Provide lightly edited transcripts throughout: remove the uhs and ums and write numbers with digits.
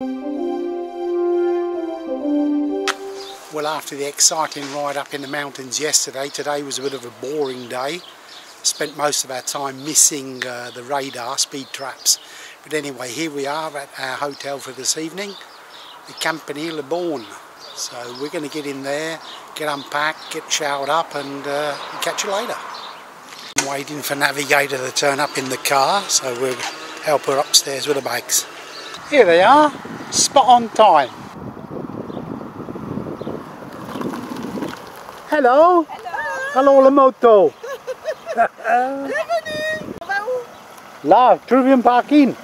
Well, after the exciting ride up in the mountains yesterday, today was a bit of a boring day. Spent most of our time missing the radar speed traps. But anyway, here we are at our hotel for this evening, the Compagnie Le Bon. So we're going to get in there, get unpacked, get showered up, and catch you later. I'm waiting for Navigator to turn up in the car, so we'll help her upstairs with the bags. Here they are, spot on time. Hello. Hello. Hello la moto. Bienvenue. On va où? Là, Trivium Parking.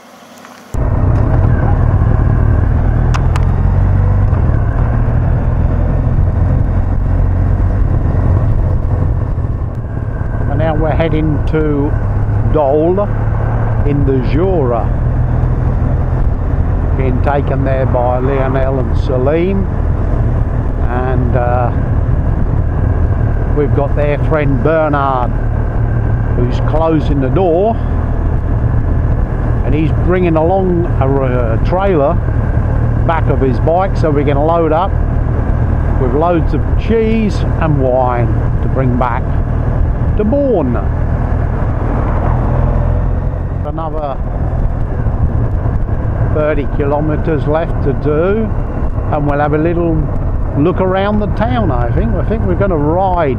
And now we're heading to Indulge in the Jura. Being taken there by Lionel and Celine, and we've got their friend Bernard, who's closing the door, and he's bringing along a trailer back of his bike, so we're going to load up with loads of cheese and wine to bring back to Bourne. Another 30 kilometres left to do, and we'll have a little look around the town. I think we're going to ride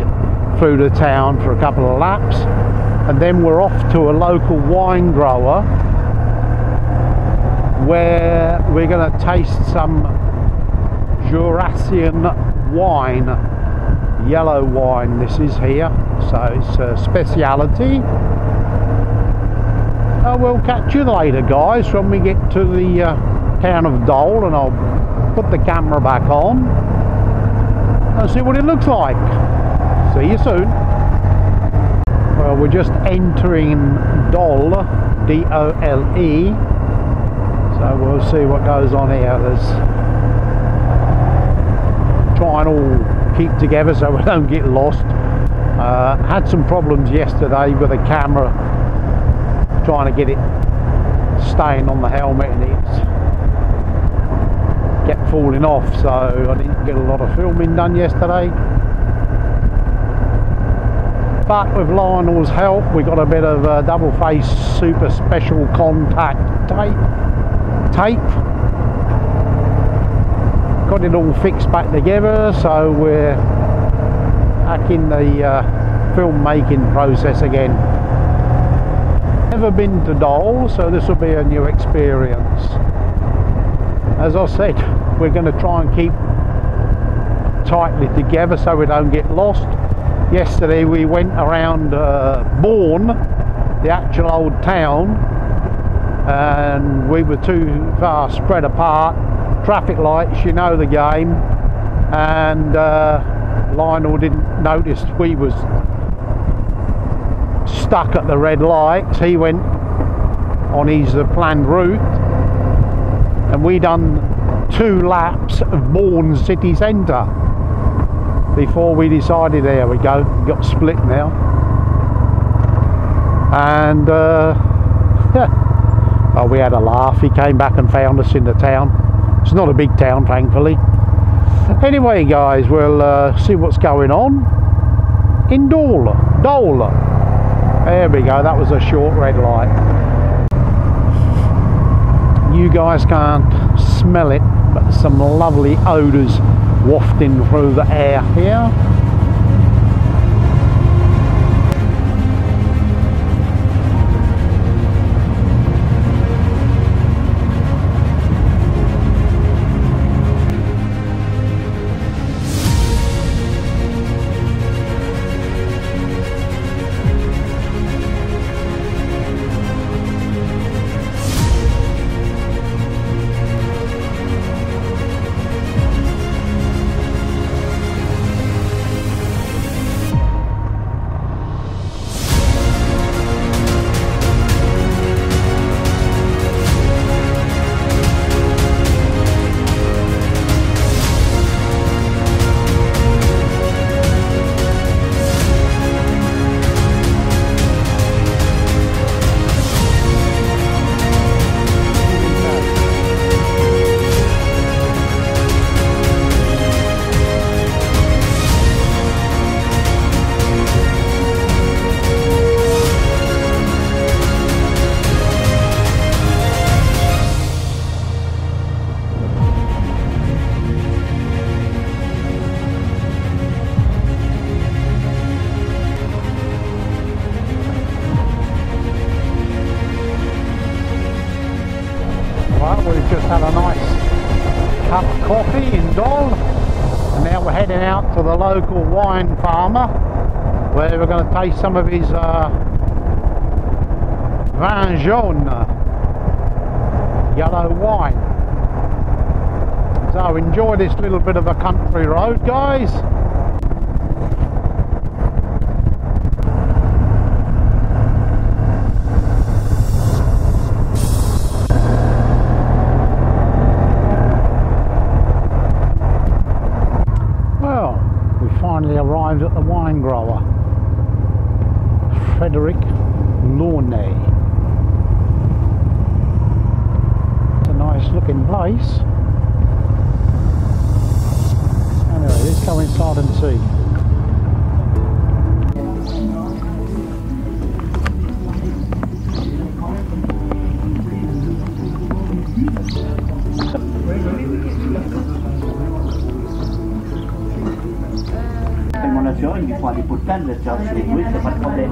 through the town for a couple of laps, and then we're off to a local wine grower where we're going to taste some Jurassian wine, yellow wine this is here, so it's a speciality. We'll catch you later, guys, when we get to the town of Dole, and I'll put the camera back on and see what it looks like. See you soon. Well, we're just entering Dole, D-O-L-E, so we'll see what goes on here. There's try and all keep together so we don't get lost. Had some problems yesterday with the camera, trying to get it staying on the helmet, and it's kept falling off, so I didn't get a lot of filming done yesterday. But with Lionel's help, we got a bit of double face super special contact tape. Got it all fixed back together, so we're back in the filmmaking process again. Never been to Dole, so this will be a new experience. As I said, we're going to try and keep tightly together so we don't get lost. Yesterday we went around Bourne, the actual old town, and we were too far spread apart. Traffic lights, you know the game, and Lionel didn't notice we was stuck at the red lights. He went on his planned route, and we done 2 laps of Bourne city centre before we decided, there we go, got split now. And well, we had a laugh. He came back and found us in the town. It's not a big town, thankfully. Anyway, guys, we'll see what's going on in Dole. There we go, that was a short red light. You guys can't smell it, but some lovely odours wafting through the air here. cup of coffee, Indulge, and now we're heading out to the local wine farmer where we're going to taste some of his vin jaune, yellow wine. So enjoy this little bit of a country road, guys. Well, we finally arrived at the wine grower, Frederick Launay. It's a nice looking place. Anyway, let's go inside and see. Naturel, il lui faut un dépôt de canne, oui, c'est pas de problème.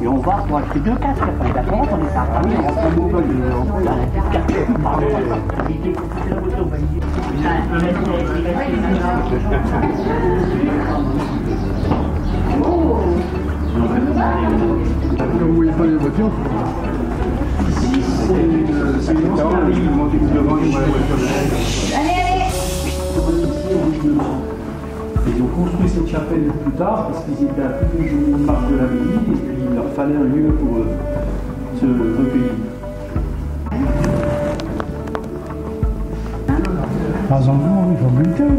Et on va pour acheter 2 casques après, d'accord? On est sympa. Oui, on prend une bonne Vous voyez pas les voitures? Ici, c'est une ancienne ville, moi qui vous demande la voiture. Allez! Ils ont construit cette chapelle plus tard parce qu'ils étaient à plus d'une marche de la ville et puis il leur fallait un lieu pour se recueillir. Pas encore, il faut buter.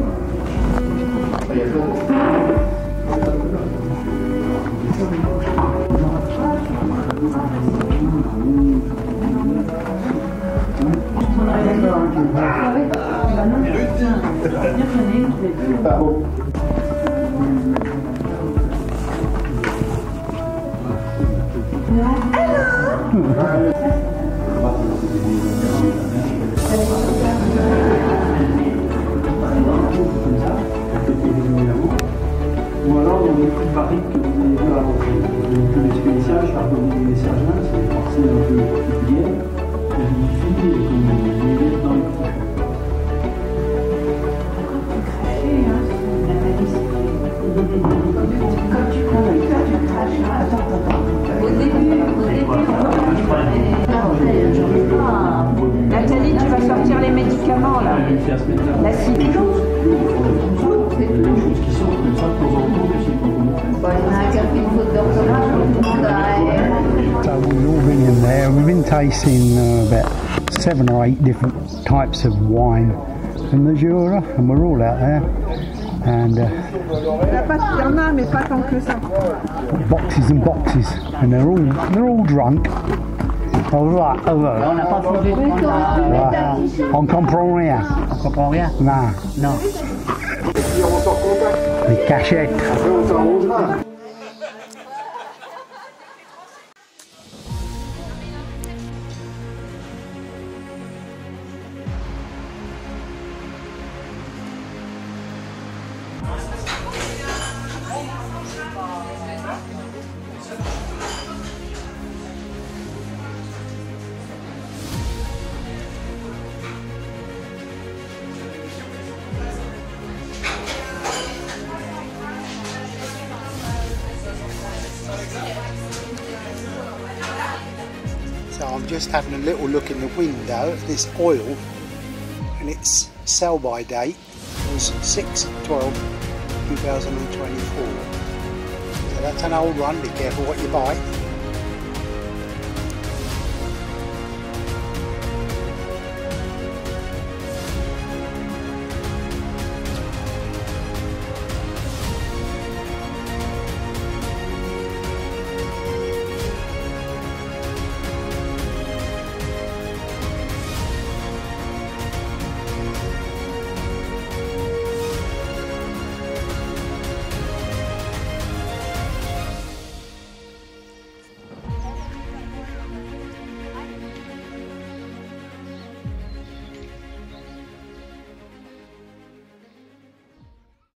Ou alors dans les petites barriques que vous avez vu avant, que les spéciales, je parle de les sergents, c'est des parcelles un peu particulières, et ils filent comme les mettent dans les couches. Quand tu craches, au début, Nathalie, tu vas sortir les médicaments là. L'acide. Les choses qui sortent comme ça de temps en temps, je sais pas comment faire. Bon, il y en a un qui a fait une faute d'orthographe, on demande à elle. So we've all been in there. We've been tasting about 7 or 8 different types of wine from the Jura, and we're all out there. And il y en a, mais pas tant que ça. boxes and boxes, and they're all drunk. All right, On n'a pas trouvé de on comprend rien. On comprend rien? Non. Non. Les cachettes. So I'm just having a little look in the window at this oil, and its sell-by date was 6/12/2024. So that's an old one, be careful what you buy.